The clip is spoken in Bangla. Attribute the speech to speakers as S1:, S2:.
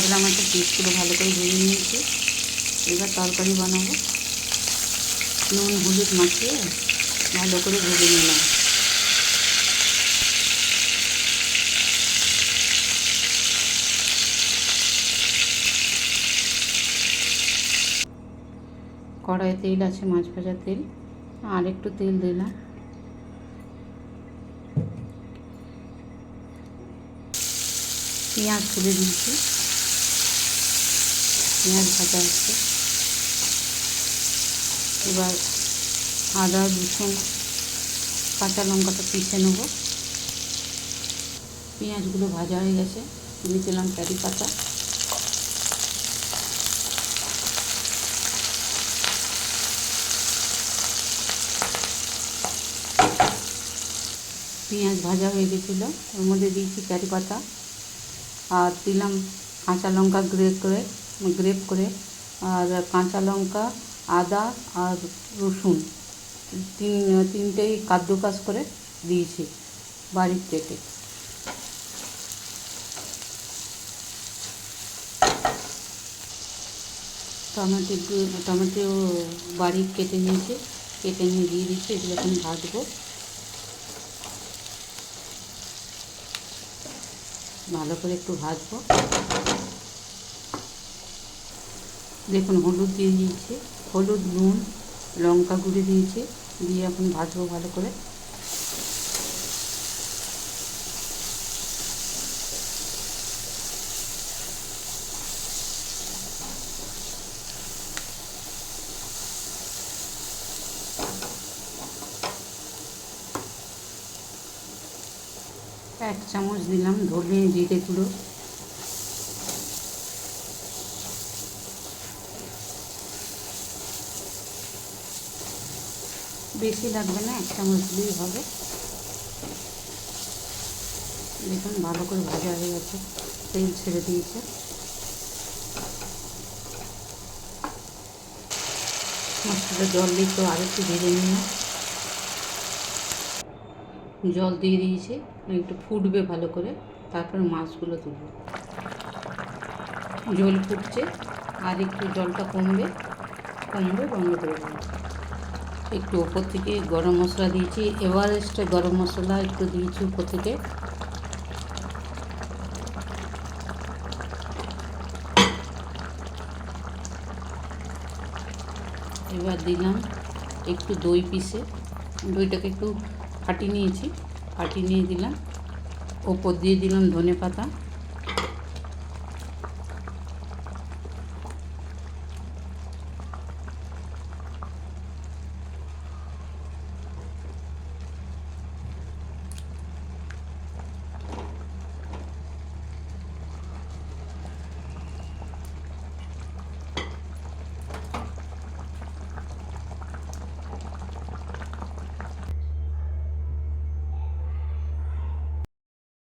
S1: কাতলা মাছের পিসগুলো ভালো করে ভেজে নিয়েছি। এবার তরকারি বানাবো। নুন হলুদ মাখিয়ে ভালো করে ভেজে নিলাম। কড়াইয়ে তেল আছে, মাছ ভাজার তেল, আর একটু তেল দিলাম। পেঁয়াজ তুলে দিয়েছি, পেঁয়াজ ভাজা হচ্ছে। এবার আদা রসুন কাঁচা লঙ্কাটা পিষে নেব। পেঁয়াজগুলো ভাজা হয়ে গেছে, দিয়ে দিলাম কারি পাতা। পেঁয়াজ ভাজা হয়ে গেছিলো, ওর মধ্যে দিয়েছি কারি পাতা, আর দিলাম কাঁচা লঙ্কা গ্রেপ করে, আর কাঁচা লঙ্কা, আদা আর রসুন তিনটেই কাদ্দুকাস করে দিয়েছি বারিক কেটে। টমেটো বারিক কেটে নিয়েছি, কেটে নিয়ে দিয়ে দিচ্ছি। এগুলো এখন ভাজবো, ভালো করে একটু ভাজবো। দেখুন হলুদ দিয়ে দিয়েছি, হলুদ নুন লঙ্কা গুঁড়ো দিয়েছি, দিয়ে এখন ভাজবো ভালো করে। এক চামচ দিলাম ধনে জিরে গুঁড়ো, বেশি লাগবে না, এক চামচ দিলেই হবে। দেখুন ভালো করে ভাজা হয়ে গেছে, তেল ছেড়ে দিয়েছে। মাছটা জল দিয়ে তো আরেকটু ভেজে নিয়ে জল দিয়ে দিয়েছি, একটু ফুটবে ভালো করে, তারপর মাছগুলো তুলব। জল ফুটছে, আর একটু জলটা কমবে বন্ধ করে দেবো। একটু ওপর থেকে গরম মশলা দিয়েছি, এভারেস্ট গরম মশলা একটু দিয়েছি উপর থেকে। এবার দিলাম একটু দই পিষে, দইটাকে একটু ফাটিয়ে নিয়েছি, ফাটিয়ে নিয়ে দিলাম। ওপর দিয়ে দিলাম ধনে পাতা।